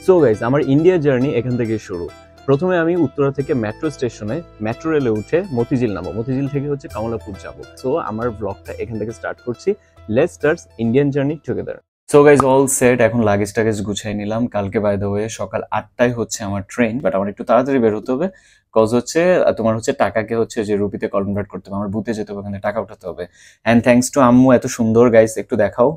So guys, আমার India journey এখান থেকে শুরু। প্রথমে আমি উত্তরা থেকে মেট্রো স্টেশনে মেট্রো রেলে উঠে মতিঝিল নামবো। মতিঝিল থেকে হচ্ছে কমলাপুর যাব। সো আমার ব্লগটা এখান থেকে স্টার্ট করছি। Let's start Indian journey together. So guys, all set. এখন লাগেজ টাগেজ গুছাই নিলাম। কালকে বাই দ্য ওয়ে সকাল 8টায় হচ্ছে আমার ট্রেন, বাট আমার একটু তাড়াতাড়ি বের হতে হবে। কজ হচ্ছে তোমার হচ্ছে টাকাকে হচ্ছে যে রুপিতে কনভার্ট করতে হবে, আমার বুথে যেতে হবে, ওখানে টাকা উঠাতে হবে। অ্যান্ড থ্যাঙ্কস টু আম্মু, এত সুন্দর গাইজ, একটু দেখাও,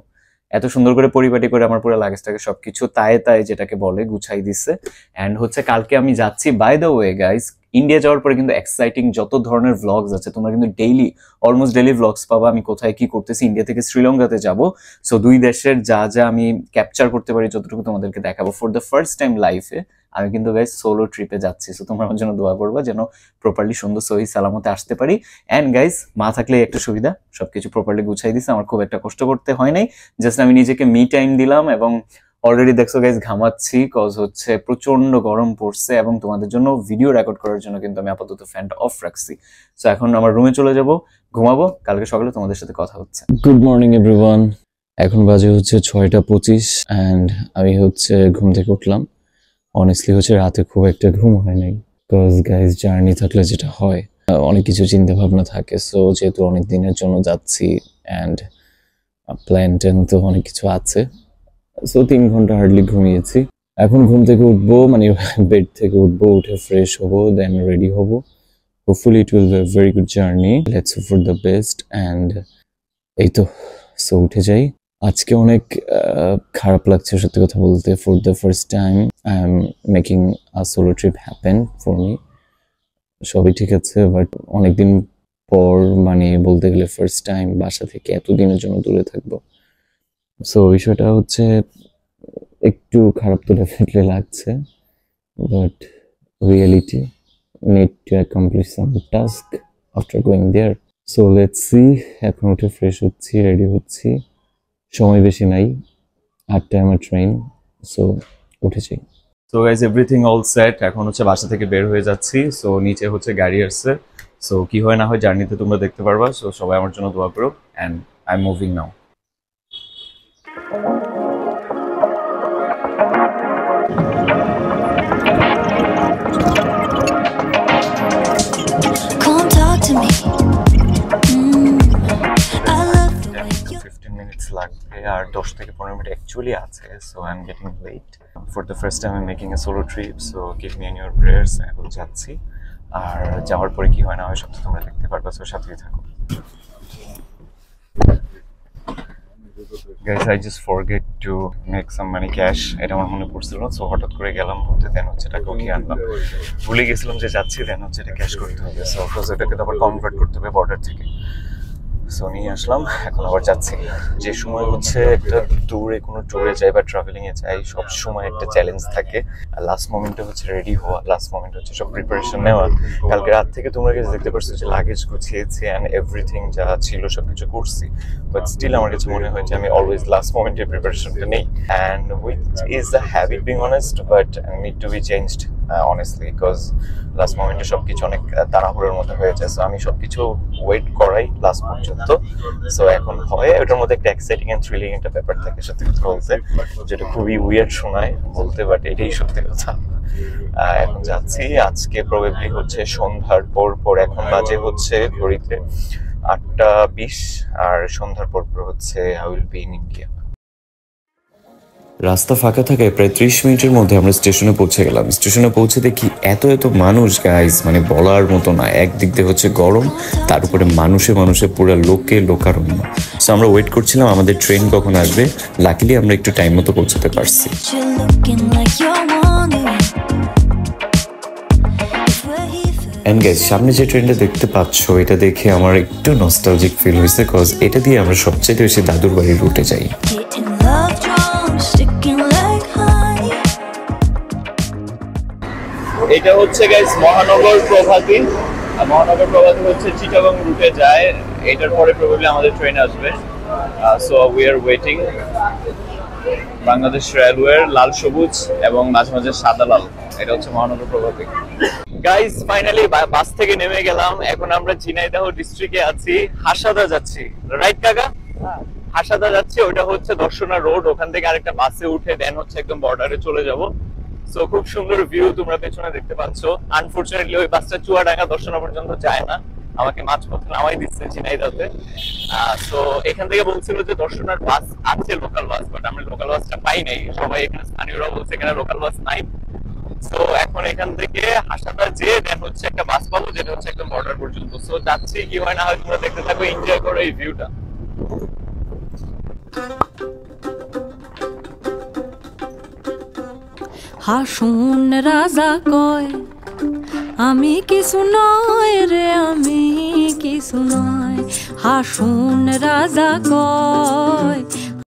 এত সুন্দর করে পরিপাটি করে আমার পুরো লাগেজটাকে সবকিছু তায়ে তায়ে যেটাকে বলে গুছাই দিচ্ছে। অ্যান্ড হচ্ছে কালকে আমি যাচ্ছি। By the way guys, India যাওয়ার পরে কিন্তু এক্সাইটিং যত ধরনের ভ্লগস আছে তোমরা কিন্তু ডেইলি, অলমোস্ট ডেইলি ভ্লগস পাবা আমি কোথায় কি করতেছি। ইন্ডিয়া থেকে শ্রীলঙ্কাতে যাব। সো দুই দেশের যা যা আমি ক্যাপচার করতে পারি যতটুকু তোমাদেরকে দেখাবো। ফর দ্য ফার্স্ট টাইম লাইফে আমি কিন্তু গাইজ সোলো ট্রিপে যাচ্ছি। সো তোমরা আমার জন্য দোয়া করবা যেন প্রপারলি সুন্দর সহি সালামতে আসতে পারি। অ্যান্ড গাইজ, মা থাকলে একটা সুবিধা, সবকিছু প্রপারলি গুছাই দিচ্ছে, আমার খুব একটা কষ্ট করতে হয় নাই। জাস্ট আমি নিজেকে মি টাইম দিলাম। এবং অলরেডি দেখছো গাইজ ঘামাচ্ছি, কজ হচ্ছে প্রচন্ড গরম পড়ছে এবং তোমাদের জন্য ভিডিও রেকর্ড করার জন্য কিন্তু আমি আপাতত ফ্যানটা অফ রাখছি। সো এখন আমার রুমে চলে যাব, ঘুমাবো, কালকে সকালে তোমাদের সাথে কথা হচ্ছে। Good morning everyone. এখন বাজে হচ্ছে 6টা 25 অ্যান্ড আমি হচ্ছে ঘুম থেকে উঠলাম। অনেস্টলি হচ্ছে রাতে খুব একটা ঘুম হয় নাই, কজ গাইজ জার্নি থাকলে যেটা হয় অনেক কিছু চিন্তা ভাবনা থাকে। সো যেহেতু অনেক দিনের জন্য যাচ্ছি অ্যান্ড প্ল্যান ট্যান তো অনেক কিছু আছে, সো 3 ঘন্টা হার্ডলি ঘুমিয়েছি। এখন ঘুম থেকে উঠবো, মানে বেড থেকে উঠবো, উঠে ফ্রেশ হবো, দেন রেডি হবো। Hopefully it will be a very good journey, let's hope for the best. And এই তো, সো উঠে যাই। আজকে অনেক খারাপ লাগছে সত্যি কথা বলতে। For the first time I am making a solo trip happen for me. সবই ঠিক আছে, বাট অনেকদিন পর, মানে বলতে গেলে ফার্স্ট টাইম বাসা থেকে এতদিনের জন্য দূরে থাকবো। সো বিষয়টা হচ্ছে একটু খারাপ তো ডেফিনেটলি লাগছে, but reality need to accomplish some task after going there. So let's see. এখন উঠে ফ্রেশ হচ্ছি, রেডি হচ্ছি, সময় বেশি নাই, 8টায় আমার ট্রেন। সো উঠেছি। So guys, everything all set. এখন হচ্ছে বাসা থেকে বের হয়ে যাচ্ছি। সো নিচে হচ্ছে গাড়ি আসছে। সো কি হয় না হয় জার্নিতে তোমরা দেখতে পারবা। সো সবাই আমার জন্য দোয়া করো। And I am moving now. লাগবে আর 10 থেকে 15 মিনিট অ্যাকচুয়ালি আছে। So I am getting late for the first time I am making a solo trip. So give me in your prayers. এখন যাচ্ছি, আর যাওয়ার পরে কি হয় না হয় সব তো তোমরা দেখতে পারবে। সো সাথেই থাকো। Guys, I just forget to make some money cash. এটা আমার মনে পড়ছিল, সো হঠাৎ করে গেলাম বলতে, দেন হচ্ছে টাকা উঠিয়ে আনলাম। ভুলে গেছিলাম যে যাচ্ছি, দেন হচ্ছে এটা ক্যাশ করতে হবে। সো অফকোর্স এটাকে তো আবার কনভার্ট করতে হবে বর্ডার থেকে। সো নিয়ে আসলাম, এখন আবার যাচ্ছি। যে সময় হচ্ছে একটা দূরে কোনো ট্যুরে যাই বা ট্রাভেলিং এ যাই, সব সময় একটা চ্যালেঞ্জ থাকে। আর লাস্ট মোমেন্টে হচ্ছে রেডি হওয়া, লাস্ট মোমেন্টে হচ্ছে সব প্রিপারেশন নেওয়া। কালকে রাত থেকে তোমরা কাছে দেখতে পারছো যে লাগেজ গুছিয়েছি অ্যান্ড এভরিথিং যা ছিল সবকিছু করছি, বাট স্টিল আমার কাছে মনে হয় যে আমি অলওয়েজ লাস্ট মোমেন্টের প্রিপারেশনটা নেই। And which is the habit being honest, but need to be changed honestly, because last মোমেন্টে সবকিছু অনেক তাড়াহুড়োর মধ্যে হয়ে যায়। সো আমি সবকিছু ওয়েট করাই লাস্ট পর্যন্ত। সো এখন হয় ওটার মধ্যে একটা এক্সাইটিং এন্ড থ্রিলিং একটা ব্যাপার থাকে সত্যি কথা বলতে, যেটা খুবই উইয়ার্ড শোনায় বলতে, বাট এটাই সত্যি কথা। এখন যাচ্ছি, আজকে প্রবাবলি হচ্ছে সন্ধ্যার পর এখন বাজে হচ্ছে ঘড়িতে 8টা 20, আর সন্ধ্যার পর হচ্ছে I will be in India. রাস্তা ফাঁকা থাকায় প্রায় 30 মিনিটের মধ্যে আমরা স্টেশনে পৌঁছে গেলাম। স্টেশনে পৌঁছে দেখি এত মানুষ গাইজ, মানে বলার মতো না। একদিক দিয়ে হচ্ছে গরম, তার উপরে মানুষে পুরো লোকারণ্য। সো আমরা ওয়েট করছিলাম আমাদের ট্রেন কখন আসবে। লাকিলি আমরা একটু টাইম মতো পৌঁছাতে পারছি। এন্ড গাইজ, সামনে যে ট্রেনটা দেখতে পাচ্ছ, এটা দেখে আমার একটু নস্টালজিক ফিল হয়েছে, কজ এটা দিয়ে আমরা সবচেয়ে বেশি দাদুর বাড়ির রুটে যাই। এটা হচ্ছে গাইস মহানগর প্রভাতী। মহানগর প্রভাতী হচ্ছে চিটাগং রুটে যায়। এটার পরে প্রবাবলি আমাদের ট্রেন আসবে। So we are waiting. Bangladesh রেলওয়ের লাল সবুজ এবং মাঝে মাঝে সাদা লাল, এটা হচ্ছে মহানগর প্রভাতী। গাইস, ফাইনালি বাস থেকে নেমে গেলাম। এখন আমরা ঝিনাইদহ ডিস্ট্রিক্টে আছি, হাসাদা যাচ্ছি। রাইট কাকা? হাসাদা যাচ্ছি। ওটা হচ্ছে দর্শনা রোড। ওখান থেকে আরেকটা বাসে উঠে দেন হচ্ছে একদম বর্ডারে চলে যাব। সো খুব সুন্দর ভিউ তোমরা পেছনে দেখতে পাচ্ছ। আনফরচুনেটলি ওই বাসটা চুয়াডাঙ্গা দর্শনা পর্যন্ত যায় না, আমাকে মাঝপথে নামাই দিচ্ছে ঝিনাইদহতে। তো এখান থেকে বলছিল যে দর্শনার বাস আছে, লোকাল বাস, বাট আমরা লোকাল বাসটা পাই নাই। সবাই এখানে স্থানীয়রা বলছে এখানে লোকাল বাস নাই। তো এখন এখান থেকে হাসাটা যে দেন হচ্ছে একটা বাস পাবো, যেটা হচ্ছে একদম বর্ডার পর্যন্ত। সো যাচ্ছি, কি হয় না হয় তোমরা দেখতে থাকো, এনজয় করো এই ভিউটা। হাসুন রাজা কয় আমি কিছু নয় রে, আমি কিছু নয়। হাসুন রাজা কয়